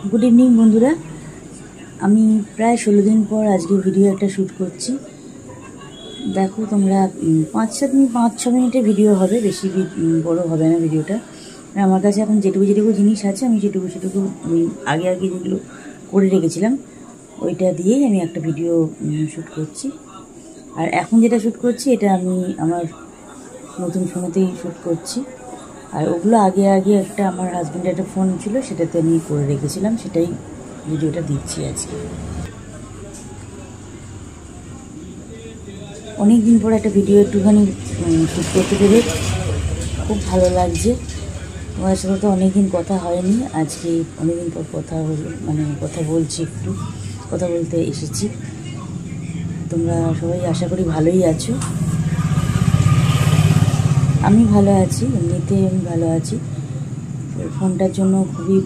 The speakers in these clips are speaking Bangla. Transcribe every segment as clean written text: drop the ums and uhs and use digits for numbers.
गुड इवनिंग बंधुरा আমি প্রায় 16 দিন পর আজকে ভিডিও একটা শ্যুট করছি। দেখো তোমরা 5-6 মিনিটের ভিডিও হবে, বেশি বড় হবে না ভিডিওটা। আমার কাছে এখন যেটুকু জিনিস আছে আমি সেটুকু আমি আগে যেগুলো করে রেখেছিলাম ওইটা দিয়েই আমি একটা ভিডিও শ্যুট করছি। আর এখন যেটা শ্যুট করছি এটা আমি আমার নতুন ফোনেতেই শ্যুট করছি। আর ওগুলো আগে একটা আমার হাজব্যান্ডের একটা ফোন ছিল, সেটাতে আমি করে রেখেছিলাম, সেটাই ভিডিওটা দিচ্ছি আজকে। অনেক দিন পর একটা ভিডিও একটুখানি শ্যুট করতে পেরে খুব ভালো লাগছে। তোমাদের সাথে তো অনেকদিন কথা হয়নি, আজকে অনেকদিন পর কথা হলো, কথা বলছি, একটু কথা বলতে এসেছি। তোমরা সবাই আশা করি ভালোই আছো। আমি ভালো আছি, এমনিতে আমি ভালো আছি। ফোনটার জন্য খুবই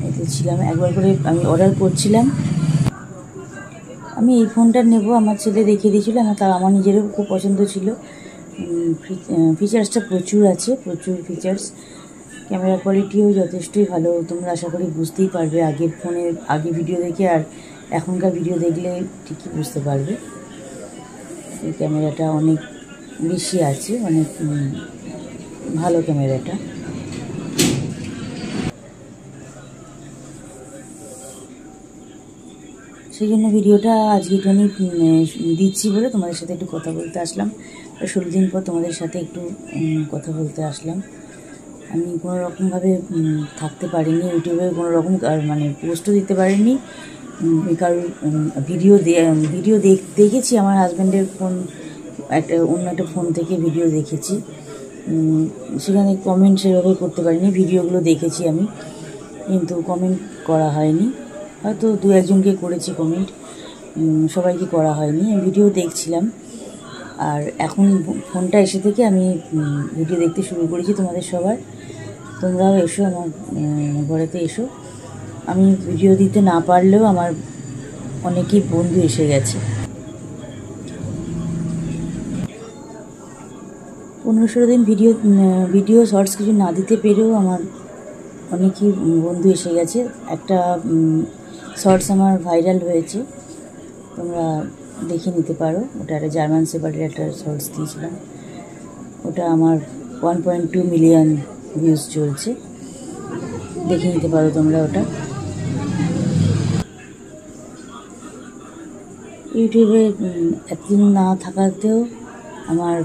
এতে ছিলাম, একবার করে আমি অর্ডার করছিলাম। আমি এই ফোনটা নেব, আমার ছেলে দেখিয়ে দিয়েছিল, আমার নিজেরও খুব পছন্দ ছিল। ফিচার্সটা প্রচুর আছে, প্রচুর ফিচার্স। ক্যামেরা কোয়ালিটিও যথেষ্টই ভালো, তোমরা আশা করি বুঝতেই পারবে আগের ফোনের ভিডিও দেখে আর এখনকার ভিডিও দেখলে ঠিকই বুঝতে পারবে। এই ক্যামেরাটা অনেক বেশি আছে, অনেক ভালো ক্যামেরাটা। সেই জন্য ভিডিওটা আজকে একটুখানি দিচ্ছি বলে তোমাদের সাথে একটু কথা বলতে আসলাম। 16 দিন পর তোমাদের সাথে একটু কথা বলতে আসলাম। আমি কোনো রকমভাবে থাকতে পারিনি, ইউটিউবে কোনো রকম পোস্টও দিতে পারিনি, কারণ ভিডিও দেখেছি আমার হাজব্যান্ডের ফোন, অন্য একটা ফোন থেকে ভিডিও দেখেছি, সেখানে কমেন্ট সেভাবে করতে পারিনি। ভিডিওগুলো দেখেছি আমি, কিন্তু কমেন্ট করা হয়নি, হয়তো 2-1জনকে করেছি কমেন্ট, সবাইকে করা হয়নি। আমি ভিডিও দেখছিলাম, আর এখন ফোনটা এসে থেকে আমি ভিডিও দেখতে শুরু করেছি তোমাদের সবার। তোমরাও এসো, আমার ঘরেতে এসো। আমি ভিডিও দিতে না পারলেও আমার অনেকেই বন্ধু এসে গেছে। 15-16 দিন ভিডিও শর্টস কিছু না দিতে পেরেও আমার অনেকই বন্ধু এসে গেছে। একটা শর্টস আমার ভাইরাল হয়েছে, তোমরা দেখে নিতে পারো। ওটা একটা জার্মান শেপার্ডের একটা শর্টস দিয়েছিলাম, ওটা আমার 1.2 মিলিয়ন ভিউজ চলছে, দেখে নিতে পারো তোমরা ওটা। ইউটিউবে এতদিন না থাকাতেও আমার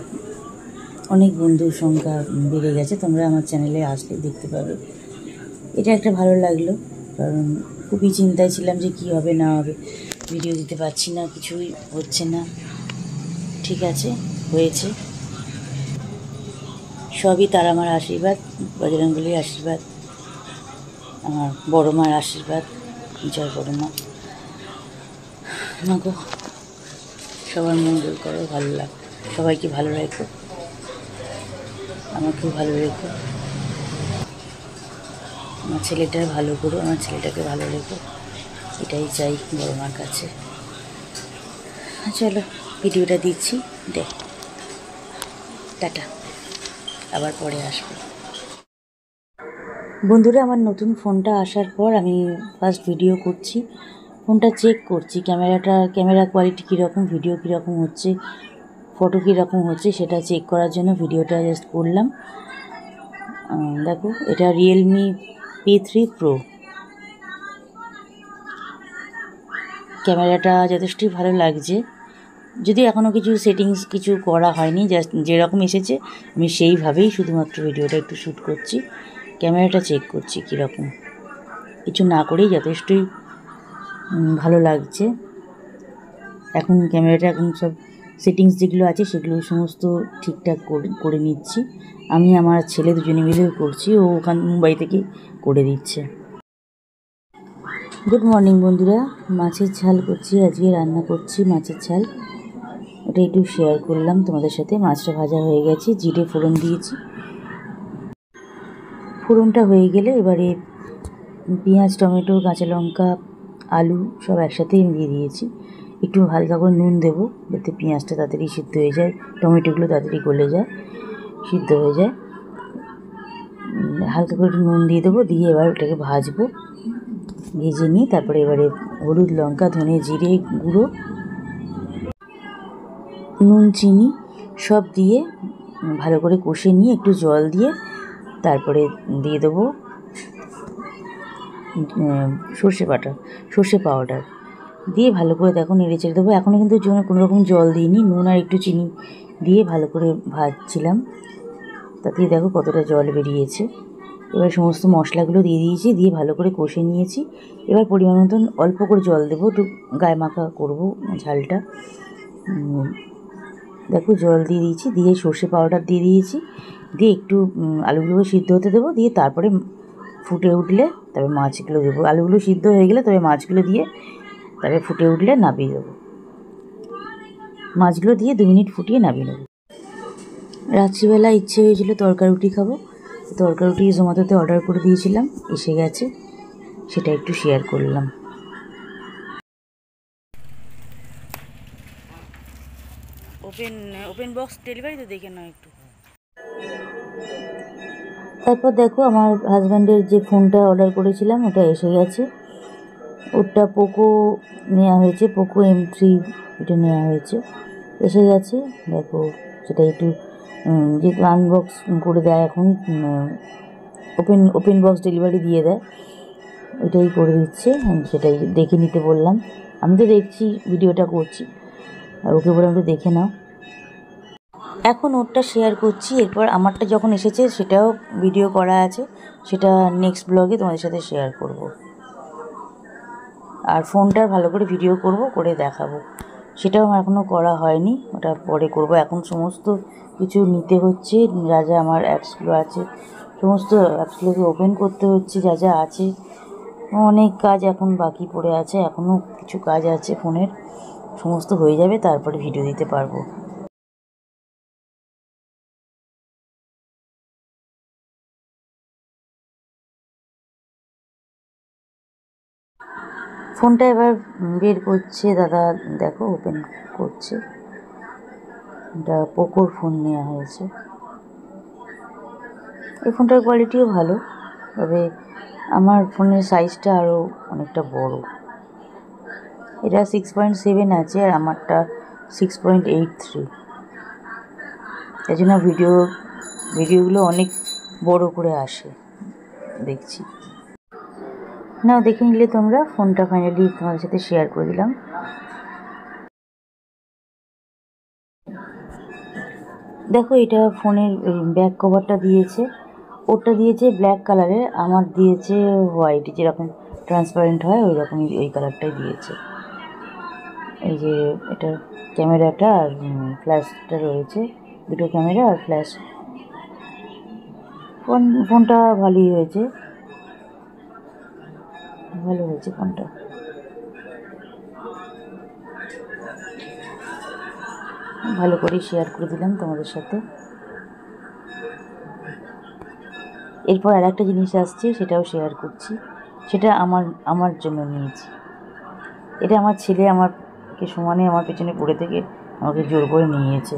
অনেক বন্ধুর সংখ্যা বেড়ে গেছে, তোমরা আমার চ্যানেলে আসলে দেখতে পাবে। এটা একটা ভালো লাগলো, কারণ খুবই চিন্তায় ছিলাম যে কী হবে না হবে, ভিডিও দিতে পারছি না, কিছুই হচ্ছে না। ঠিক আছে, হয়েছে, সবই তার আমার আশীর্বাদ, বজরংবলীর আশীর্বাদ, আমার বড় মার আশীর্বাদ। জয় বড় মা। আমাকে সবার মঙ্গল করো, ভালো লাগ, সবাইকে ভালো রেখো, আমাকেও ভালো রেখো, আমার ছেলেটার ভালো করো, আমার ছেলেটাকে ভালো রেখো, এটাই চাই বড় মার কাছে। চলো ভিডিওটা দিচ্ছি, দেখ, টাটা, আবার পরে আসবো। বন্ধুরা, আমার নতুন ফোনটা আসার পর আমি ফার্স্ট ভিডিও করছি, ফোনটা চেক করছি ক্যামেরা কোয়ালিটি কীরকম, ভিডিও কীরকম হচ্ছে, ফটো কীরকম হচ্ছে, সেটা চেক করার জন্য ভিডিওটা জাস্ট করলাম। দেখো, এটা রিয়েলমি P3 Pro, ক্যামেরাটা যথেষ্টই ভালো লাগছে। যদি এখনও কিছু সেটিংস করা হয়নি, জাস্ট যেরকম এসেছে আমি সেইভাবেই শুধুমাত্র ভিডিওটা একটু শ্যুট করছি, ক্যামেরাটা চেক করছি কীরকম, কিছু না করেই যথেষ্টই ভালো লাগছে। এখন ক্যামেরাটা সব সেটিংস যেগুলো আছে সেগুলো সমস্ত ঠিকঠাক করে নিচ্ছি। আমি আমার ছেলে দুজনে মিলেও করছি, ও মুম্বাই থেকে করে দিচ্ছে। গুড মর্নিং বন্ধুরা, মাছের ঝাল করছি, আজকে রান্না করছি মাছের ঝাল, ওটা একটু শেয়ার করলাম তোমাদের সাথে। মাছটা ভাজা হয়ে গেছে, জিরে ফোড়ন দিয়েছি, ফোড়নটা হয়ে গেলে এবারে পেঁয়াজ, টমেটো, কাঁচা লঙ্কা, আলু সব একসাথেই দিয়ে দিয়েছি। একটু হালকা করে নুন দেবো যাতে পেঁয়াজটা তাড়াতাড়ি সিদ্ধ হয়ে যায়, টমেটোগুলো তাড়াতাড়ি গলে যায়, সিদ্ধ হয়ে যায়। হালকা করে একটু নুন দিয়ে দেবো, দিয়ে এবার ওটাকে ভাজবো। ভেজে নিয়ে তারপরে এবারে হলুদ, লঙ্কা, ধনে, জিরে গুঁড়ো, নুন, চিনি সব দিয়ে ভালো করে কষে নিয়ে একটু জল দিয়ে তারপরে দিয়ে দেবো সর্ষে পাউডার দিয়ে ভালো করে দেখো নেড়ে চেড়ে দেবো। এখনও কিন্তু কোনো রকম জল দিইনি, নুন আর একটু চিনি দিয়ে ভালো করে ভাজছিলাম। তাতেই দেখো কতটা জল বেরিয়েছে। এবার সমস্ত মশলাগুলো দিয়ে দিয়েছি, দিয়ে ভালো করে কষে নিয়েছি। এবার পরিমাণ মতন অল্প করে জল দেবো, একটু গায়ে মাখা করবো ঝালটা। দেখো জল দিয়ে দিয়েছি, দিয়ে সর্ষে পাউডার দিয়ে দিয়েছি, দিয়ে একটু আলুগুলো সিদ্ধ হতে দেবো, দিয়ে তারপরে ফুটে উঠলে তবে মাছগুলো দেবো। আলুগুলো সিদ্ধ হয়ে গেলে তবে মাছগুলো দিয়ে তারপরে ফুটে উঠলে নামিয়ে দেবো। মাছগুলো দিয়ে 2 মিনিট ফুটিয়ে নামিয়ে নেবো। রাত্রিবেলা ইচ্ছে হয়েছিল তরকা রুটি খাবো, তরকা রুটি জোম্যাটোতে অর্ডার করে দিয়েছিলাম, এসে গেছে, সেটা একটু শেয়ার করলাম। ওপেন বক্স ডেলিভারি তো দেখে নাও একটু। তারপর দেখো আমার হাজব্যান্ডের যে ফোনটা অর্ডার করেছিলাম ওটা এসে গেছে। ওটা পোকো নেওয়া হয়েছে, পোকো M3 এটা নেওয়া হয়েছে, এসে গেছে। দেখো সেটা একটু যেহেতু আনবক্স করে দেয় এখন, ওপেন বক্স ডেলিভারি দিয়ে দেয়, ওইটাই করে দিচ্ছে, সেটাই দেখে নিতে বললাম। আমি তো দেখছি, ভিডিওটা করছি, আর ওকে বললাম একটু দেখে নাও। এখন ওরটা শেয়ার করছি, এরপর আমারটা যখন এসেছে সেটাও ভিডিও করা আছে, সেটা নেক্সট ব্লগে তোমাদের সাথে শেয়ার করব। আর ফোনটার ভালো করে ভিডিও করব, করে দেখাবো, সেটাও আমার এখনও করা হয়নি, ওটা পরে করব। এখন সমস্ত কিছু নিতে হচ্ছে, যা যা আমার অ্যাপসগুলো আছে সমস্ত অ্যাপসগুলোকে ওপেন করতে হচ্ছে, যা যা আছে। অনেক কাজ এখন বাকি পড়ে আছে, এখনও কিছু কাজ আছে ফোনের, সমস্ত হয়ে যাবে তারপরে ভিডিও দিতে পারবো। ফোনটা এবার বের করছে দাদা, দেখো ওপেন করছে। এটা পোকোর ফোন নেওয়া হয়েছে। এই ফোনটার কোয়ালিটিও ভালো, তবে আমার ফোনের সাইজটা আরও অনেকটা বড়। এটা 6.7 আছে আর আমারটা 6.83, তাই জন্য ভিডিওগুলো অনেক বড় করে আসে, দেখছি নাও দেখে নিলে তোমরা। ফোনটা ফাইনালি তোমাদের সাথে শেয়ার করে দিলাম। দেখো এটা ফোনের ব্যাক কভারটা দিয়েছে, ওটা দিয়েছে ব্ল্যাক কালারের, আমার দিয়েছে হোয়াইট, যেরকম ট্রান্সপারেন্ট হয় ওই রকমই, ওই কালারটাই দিয়েছে। এই যে এটা ক্যামেরাটা আর ফ্ল্যাশটা রয়েছে, দুটো ক্যামেরা আর ফ্ল্যাশ। ফোনটা ভালোই হয়েছে, ভালো হয়েছে ফোনটা। ভালো করে শেয়ার করে দিলাম তোমাদের সাথে। এরপর আর একটা জিনিস আসছে, সেটাও শেয়ার করছি, সেটা আমার জন্য নিয়েছি। এটা আমার ছেলে আমাকে সমানে আমার পেছনে পড়ে থেকে আমাকে জোর করে নিয়েছে।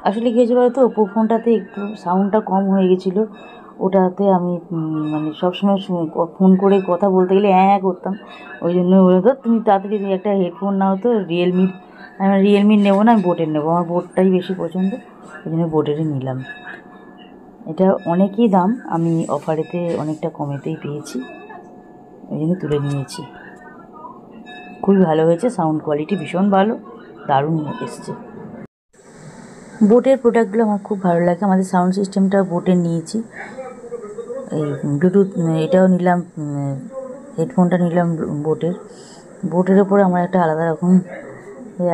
আসলে কী হয়েছে বলতো, ওপো ফোনটাতে একটু সাউন্ডটা কম হয়ে গেছিলো, ওটাতে আমি মানে সবসময় ফোন করে কথা বলতে গেলে হ্যাঁ করতাম, ওই জন্য বলতো তুমি তাড়াতাড়ি একটা হেডফোন নাও তো রিয়েলমির। আমি রিয়েলমির নেবো না, আমি বোটের নেবো, আমার বোটটাই বেশি পছন্দ, ওই জন্য বোটেরই নিলাম। এটা অনেকই দাম, আমি অফারেতে অনেকটা কমেতেই পেয়েছি, ওই জন্য তুলে নিয়েছি। খুবই ভালো হয়েছে, সাউন্ড কোয়ালিটি ভীষণ ভালো, দারুণ এসছে। বোটের প্রোডাক্টগুলো আমার খুব ভালো লাগে, আমাদের সাউন্ড সিস্টেমটাও বোটের নিয়েছি, এই ব্লুটুথ এটাও নিলাম, হেডফোনটা নিলাম বোটের ওপরে আমার একটা আলাদা রকম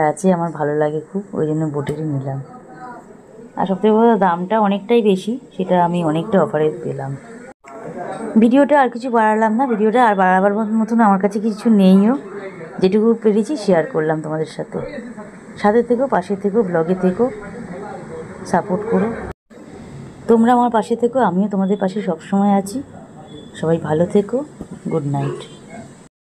আছে, আমার ভালো লাগে খুব, ওই জন্য বোটেরই নিলাম। আর সবথেকে বড় দামটা অনেকটাই বেশি, সেটা আমি অনেকটা অফারে পেলাম। ভিডিওটা আর কিছু বাড়ালাম না, ভিডিওটা আর বাড়াবার মতন আমার কাছে কিছু নেইও, যেটুকু পেরেছি শেয়ার করলাম তোমাদের সাথে। সাথে থেকো, পাশে থেকো, ব্লগে থেকো, সাপোর্ট করো, তোমরা আমার পাশে থেকো, আমিও তোমাদের পাশে সবসময় আছি। সবাই ভালো থেকো, গুড নাইট।